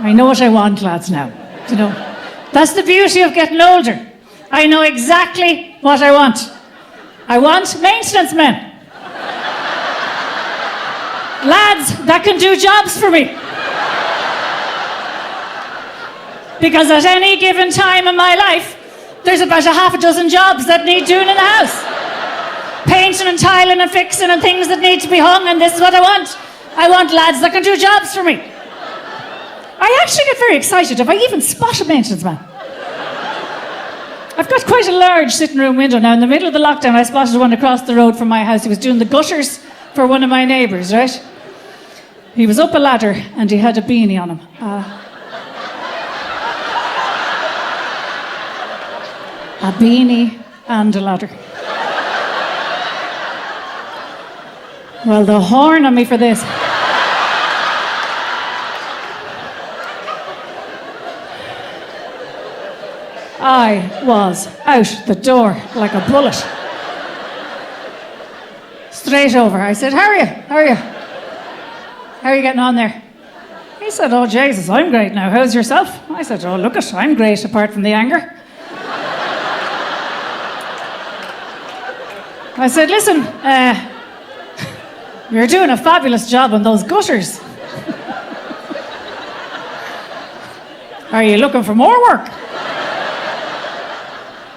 I know what I want, lads, now. You know, that's the beauty of getting older. I know exactly what I want. I want maintenance men. Lads that can do jobs for me. Because at any given time in my life, there's about a half a dozen jobs that need doing in the house. Painting and tiling and fixing and things that need to be hung, and this is what I want. I want lads that can do jobs for me. I actually get very excited if I even spot a maintenance man. I've got quite a large sitting room window now. In the middle of the lockdown, I spotted one across the road from my house. He was doing the gutters for one of my neighbours, right? He was up a ladder and he had a beanie on him. A beanie and a ladder. Well, the horn on me for this. I was out the door like a bullet. Straight over. I said, how are you? How are you? How are you getting on there? He said, oh, Jesus, I'm great now. How's yourself? I said, oh, look it, I'm great apart from the anger. I said, listen, you're doing a fabulous job on those gutters. Are you looking for more work?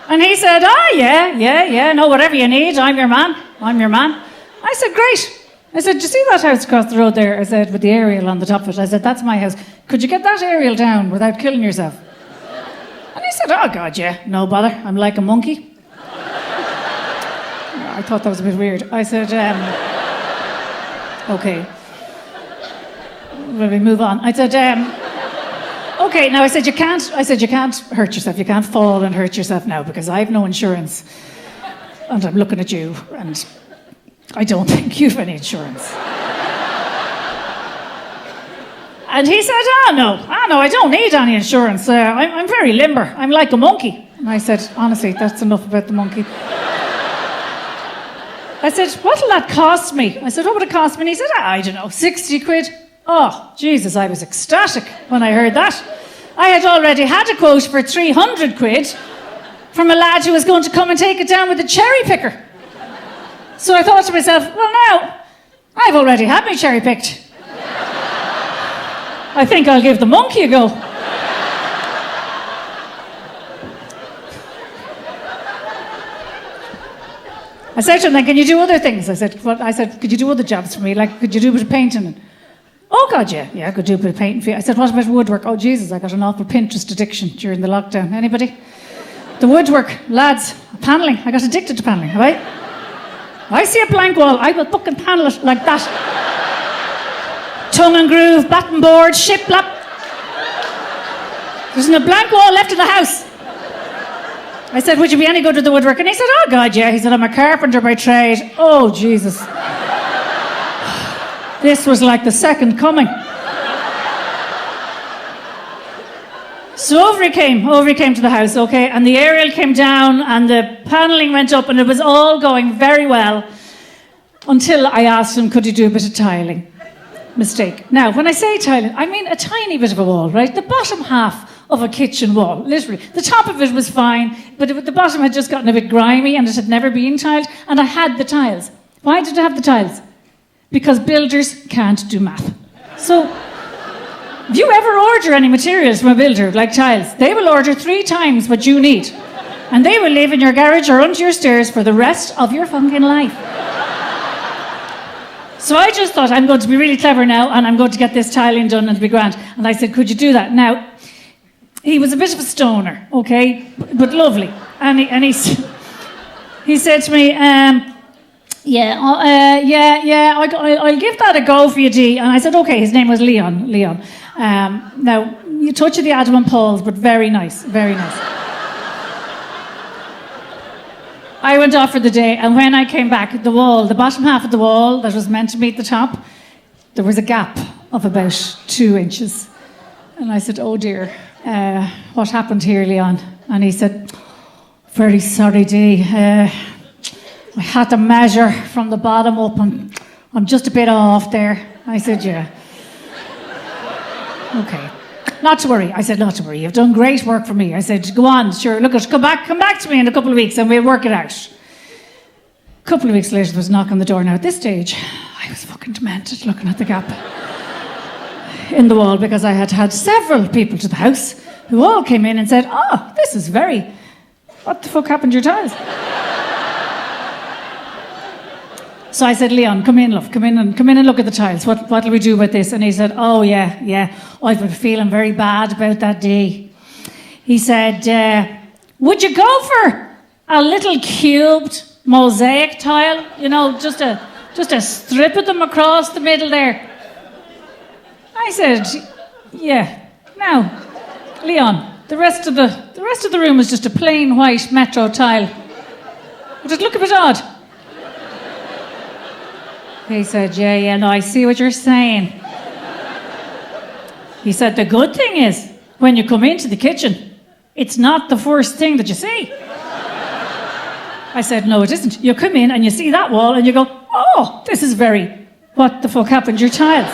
And he said, yeah, no, whatever you need, I'm your man. I said, great. I said, do you see that house across the road there? I said, with the aerial on the top of it. I said, that's my house. Could you get that aerial down without killing yourself? And he said, oh, God, yeah, no bother. I'm like a monkey. I thought that was a bit weird. I said, okay. Will we move on? I said, okay, now I said, you can't hurt yourself. You can't fall and hurt yourself now because I have no insurance. And I'm looking at you and I don't think you've any insurance. And he said, no, I don't need any insurance. I'm very limber. I'm like a monkey. And I said, honestly, that's enough about the monkey. I said, what'll that cost me? I said, what would it cost me? And he said, I don't know, 60 quid. Oh, Jesus, I was ecstatic when I heard that. I had already had a quote for 300 quid from a lad who was going to come and take it down with a cherry picker. So I thought to myself, well, now, I've already had my cherry picked. I think I'll give the monkey a go. I said to him, then, can you do other things? I said, could you do other jobs for me? Like, could you do a bit of painting? Oh, God, yeah, I could do a bit of painting for you. I said, what about woodwork? Oh, Jesus, I got an awful Pinterest addiction during the lockdown. Anybody? The woodwork, lads, paneling. I got addicted to paneling, have I see a blank wall, I will fucking panel it like that. Tongue and groove, batten board, shiplap. There's no blank wall left in the house. I said, would you be any good with the woodwork? And he said, oh, God, yeah. He said, I'm a carpenter by trade. Oh, Jesus. This was like the second coming. So over he came to the house, okay, and the aerial came down and the panelling went up and it was all going very well until I asked him, could he do a bit of tiling? Mistake. Now, when I say tiling, I mean a tiny bit of a wall, right? The bottom half of a kitchen wall, literally. The top of it was fine, but the bottom had just gotten a bit grimy and it had never been tiled, and I had the tiles. Why did I have the tiles? Because builders can't do math. So, if you ever order any materials from a builder, like tiles, they will order 3 times what you need. And they will live in your garage or under your stairs for the rest of your fucking life. So I just thought, I'm going to be really clever now and I'm going to get this tiling done and it'll be grand. And I said, could you do that? Now, he was a bit of a stoner, okay, but lovely. And he said to me, I'll give that a go for you, Dee. And I said, okay, his name was Leon. Now, you touch of the Adam and Paul's, but very nice, very nice. I went off for the day, and when I came back, the bottom half of the wall that was meant to meet the top, there was a gap of about 2 inches. And I said, oh dear, what happened here, Leon? And he said, very sorry, Dee. I had to measure from the bottom up, and I'm just a bit off there. I said, yeah. Okay. not to worry. I said, not to worry. You've done great work for me. I said, go on, sure. Look, come back to me in a couple of weeks and we'll work it out. A couple of weeks later, there was a knock on the door. Now, at this stage, I was fucking demented looking at the gap in the wall because I had had several people to the house who all came in and said, oh, this is very... What the fuck happened to your tiles? So I said, Leon, come in, love. Come in and look at the tiles. What'll we do about this? And he said, oh, yeah. I've been feeling very bad about that day. He said, would you go for a little cubed mosaic tile? You know, just a strip of them across the middle there. I said, yeah. Now, Leon, the rest of the room is just a plain white metro tile. Would it look a bit odd? He said, yeah, no, I see what you're saying. He said, the good thing is, when you come into the kitchen, it's not the first thing that you see. I said, no, it isn't. You come in and you see that wall and you go, oh, this is very, what the fuck happened to your tiles?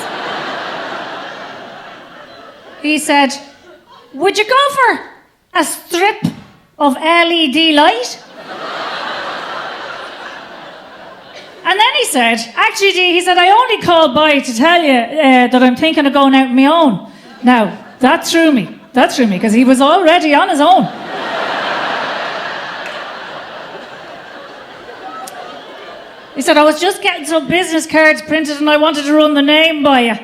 He said, would you go for a strip of LED light? And then he said, actually, Dee, he said, I only called by to tell you that I'm thinking of going out on my own. Now, that threw me, because he was already on his own. He said, I was just getting some business cards printed and I wanted to run the name by you.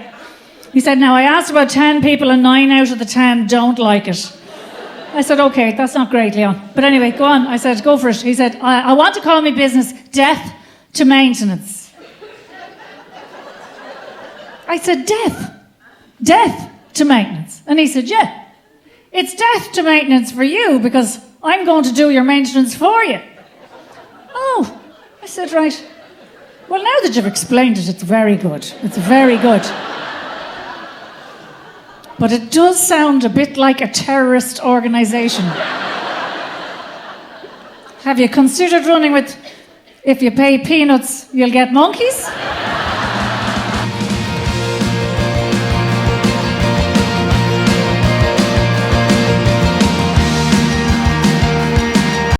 He said, now, I asked about 10 people and 9 out of the 10 don't like it. I said, okay, that's not great, Leon. But anyway, go on. I said, go for it. He said, I want to call my business Death to Maintenance. I said, Death to Maintenance. And he said, yeah, it's death to maintenance for you because I'm going to do your maintenance for you. Oh, I said, right. Well, now that you've explained it, it's very good. It's very good. But it does sound a bit like a terrorist organisation. Have you considered running with, if you pay peanuts, you'll get monkeys?